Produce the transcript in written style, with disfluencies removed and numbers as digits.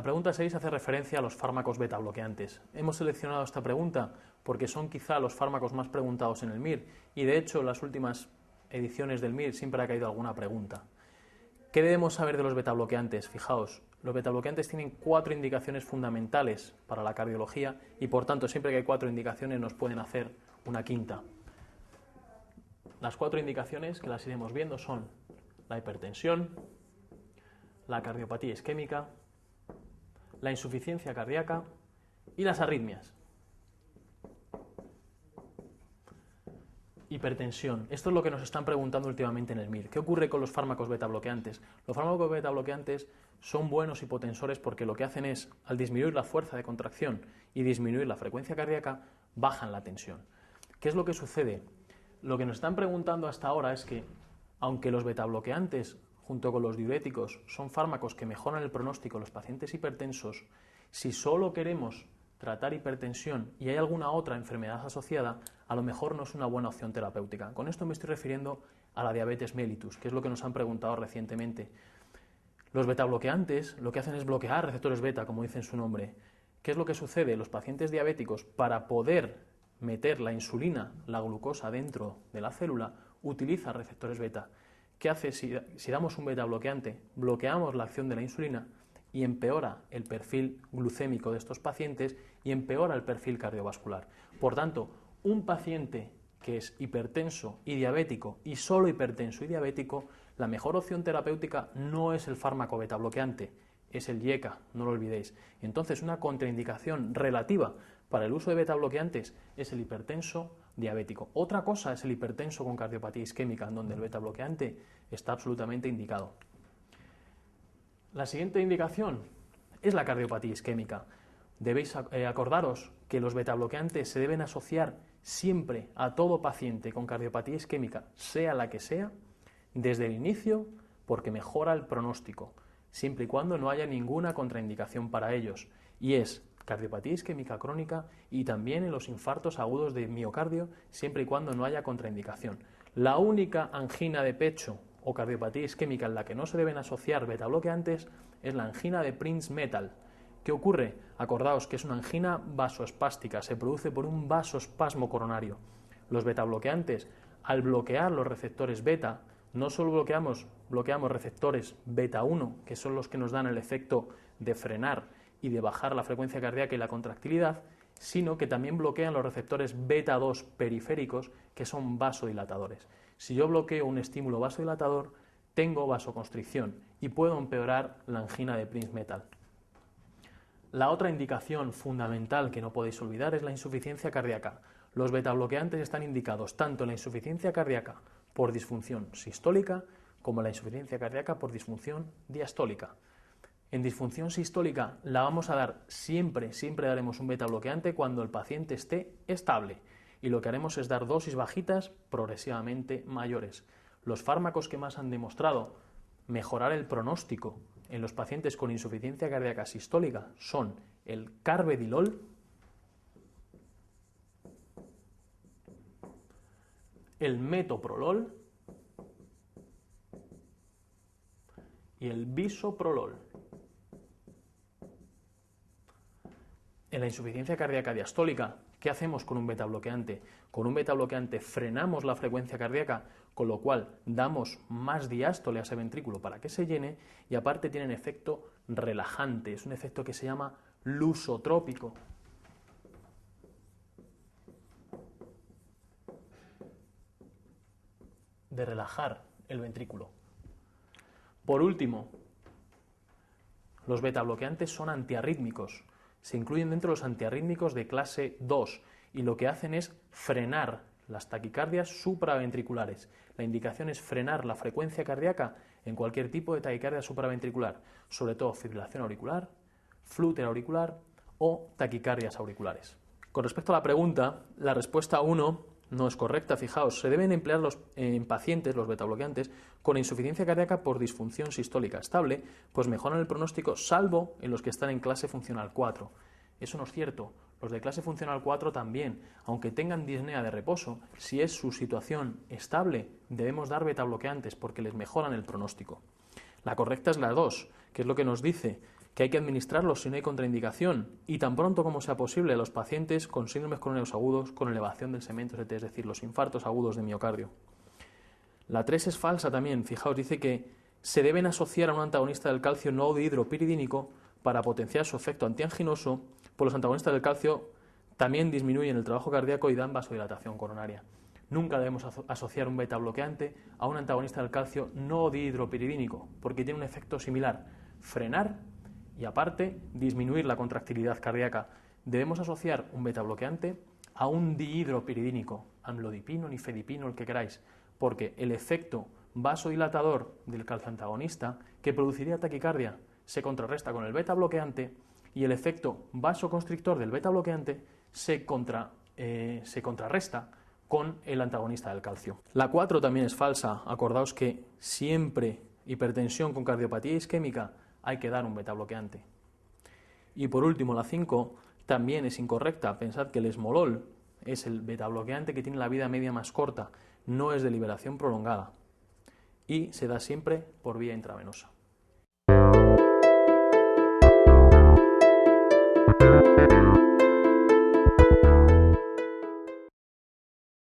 La pregunta 6 hace referencia a los fármacos beta bloqueantes. Hemos seleccionado esta pregunta porque son quizá los fármacos más preguntados en el MIR y de hecho en las últimas ediciones del MIR siempre ha caído alguna pregunta. ¿Qué debemos saber de los beta bloqueantes? Fijaos, los beta bloqueantes tienen 4 indicaciones fundamentales para la cardiología y por tanto siempre que hay 4 indicaciones nos pueden hacer una quinta. Las 4 indicaciones que las iremos viendo son la hipertensión, la cardiopatía isquémica, la insuficiencia cardíaca y las arritmias. Hipertensión. Esto es lo que nos están preguntando últimamente en el MIR. ¿Qué ocurre con los fármacos beta bloqueantes? Los fármacos beta bloqueantes son buenos hipotensores porque lo que hacen es, al disminuir la fuerza de contracción y disminuir la frecuencia cardíaca, bajan la tensión. ¿Qué es lo que sucede? Lo que nos están preguntando hasta ahora es que, aunque los beta bloqueantes junto con los diuréticos son fármacos que mejoran el pronóstico en los pacientes hipertensos, si solo queremos tratar hipertensión y hay alguna otra enfermedad asociada, a lo mejor no es una buena opción terapéutica. Con esto me estoy refiriendo a la diabetes mellitus, que es lo que nos han preguntado recientemente. Los beta bloqueantes lo que hacen es bloquear receptores beta, como dice en su nombre. ¿Qué es lo que sucede? Los pacientes diabéticos, para poder meter la insulina, la glucosa dentro de la célula, utilizan receptores beta. ¿Qué hace si damos un beta bloqueante? Bloqueamos la acción de la insulina y empeora el perfil glucémico de estos pacientes y empeora el perfil cardiovascular. Por tanto, un paciente que es hipertenso y diabético y solo hipertenso y diabético, la mejor opción terapéutica no es el fármaco beta bloqueante, es el IECA, no lo olvidéis. Entonces, una contraindicación relativa para el uso de beta bloqueantes es el hipertenso diabético. Otra cosa es el hipertenso con cardiopatía isquémica, en donde el beta bloqueante está absolutamente indicado. La siguiente indicación es la cardiopatía isquémica. Debéis acordaros que los beta bloqueantes se deben asociar siempre a todo paciente con cardiopatía isquémica, sea la que sea, desde el inicio, porque mejora el pronóstico, siempre y cuando no haya ninguna contraindicación para ellos, y es cardiopatía isquémica crónica y también en los infartos agudos de miocardio, siempre y cuando no haya contraindicación. La única angina de pecho o cardiopatía isquémica en la que no se deben asociar beta bloqueantes es la angina de Prince-Metal. ¿Qué ocurre? Acordaos que es una angina vasoespástica, se produce por un vasoespasmo coronario. Los beta bloqueantes, al bloquear los receptores beta, no solo bloqueamos receptores beta 1, que son los que nos dan el efecto de frenar y de bajar la frecuencia cardíaca y la contractilidad, sino que también bloquean los receptores beta 2 periféricos, que son vasodilatadores. Si yo bloqueo un estímulo vasodilatador, tengo vasoconstricción y puedo empeorar la angina de Prince-Metal. La otra indicación fundamental que no podéis olvidar es la insuficiencia cardíaca. Los beta bloqueantes están indicados tanto en la insuficiencia cardíaca por disfunción sistólica como en la insuficiencia cardíaca por disfunción diastólica. En disfunción sistólica la vamos a dar siempre daremos un beta bloqueante cuando el paciente esté estable y lo que haremos es dar dosis bajitas progresivamente mayores. Los fármacos que más han demostrado mejorar el pronóstico en los pacientes con insuficiencia cardíaca sistólica son el carvedilol, el metoprolol y el bisoprolol. En la insuficiencia cardíaca diastólica, ¿qué hacemos con un beta bloqueante? Con un beta bloqueante frenamos la frecuencia cardíaca, con lo cual damos más diástole a ese ventrículo para que se llene y aparte tienen efecto relajante, es un efecto que se llama lusotrópico. De relajar el ventrículo. Por último, los beta bloqueantes son antiarrítmicos. Se incluyen dentro de los antiarrítmicos de clase 2 y lo que hacen es frenar las taquicardias supraventriculares. La indicación es frenar la frecuencia cardíaca en cualquier tipo de taquicardia supraventricular, sobre todo fibrilación auricular, flúter auricular o taquicardias auriculares. Con respecto a la pregunta, la respuesta 1 no es correcta. Fijaos, se deben emplear en pacientes, los beta bloqueantes, con insuficiencia cardíaca por disfunción sistólica estable, pues mejoran el pronóstico, salvo en los que están en clase funcional 4. Eso no es cierto. Los de clase funcional 4 también, aunque tengan disnea de reposo, si es su situación estable, debemos dar beta bloqueantes porque les mejoran el pronóstico. La correcta es la 2, que es lo que nos dice que hay que administrarlos si no hay contraindicación y tan pronto como sea posible a los pacientes con síndromes coronarios agudos con elevación del segmento ST, es decir, los infartos agudos de miocardio. La 3 es falsa también, fijaos, dice que se deben asociar a un antagonista del calcio no dihidropiridínico para potenciar su efecto antianginoso, pues los antagonistas del calcio también disminuyen el trabajo cardíaco y dan vasodilatación coronaria. Nunca debemos asociar un beta bloqueante a un antagonista del calcio no dihidropiridínico, porque tiene un efecto similar, frenar y aparte disminuir la contractilidad cardíaca. Debemos asociar un beta bloqueante a un dihidropiridínico, amlodipino, nifedipino, el que queráis, porque el efecto vasodilatador del calcio antagonista que produciría taquicardia se contrarresta con el beta bloqueante y el efecto vasoconstrictor del beta bloqueante se contrarresta con el antagonista del calcio. La 4 también es falsa. Acordaos que siempre hipertensión con cardiopatía isquémica hay que dar un beta bloqueante. Y por último, la 5 también es incorrecta. Pensad que el esmolol es el beta bloqueante que tiene la vida media más corta, no es de liberación prolongada y se da siempre por vía intravenosa.